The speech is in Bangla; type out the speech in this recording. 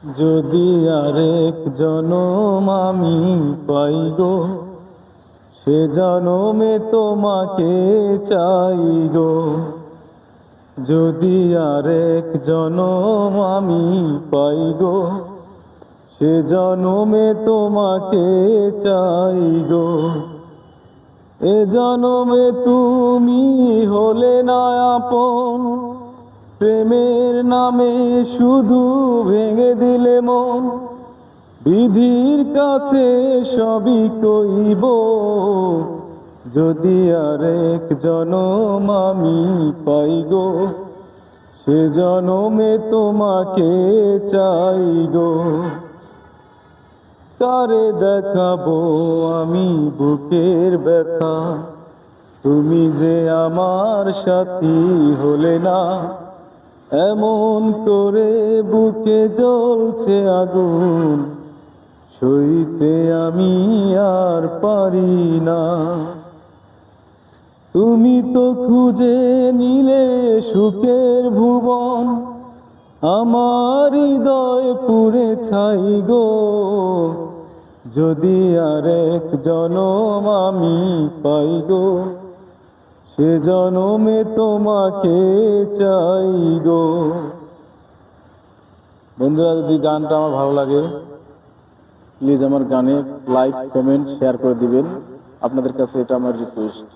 যদি আরেক জনম আমি পাই গো, সে জনমে তোমাকে চাই গো। যদি আরেক জনম আমি পাই গো, সে জনমে তোমাকে চাই গো। এ জনমে তুমি হলে না আপন, প্রেমের নামে শুধু ভেঙে দিলে মন। বিধির কাছে সবই কইব, যদি আরেক জনম আমি পাই গো, সে জনমে তোমাকে চাই গো। কারে দেখাবো আমি বুকের ব্যথা, তুমি যে আমার সাথী হলে না। এমন করে বুকে জ্বলছে আগুন, সইতে আমি আর পারি না। তুমি তো খুঁজে নিলে সুখের ভুবন, আমার হৃদয় পুড়ে ছাই গো। যদি আরেক জনম আমি পাই গো, সে জনমে তোমাকে চাই গো। বন্ধুরা, যদি গানটা আমার ভালো লাগে, প্লিজ আমার গানে লাইক, কমেন্ট, শেয়ার করে দিবেন। আপনাদের কাছে এটা আমার রিকোয়েস্ট।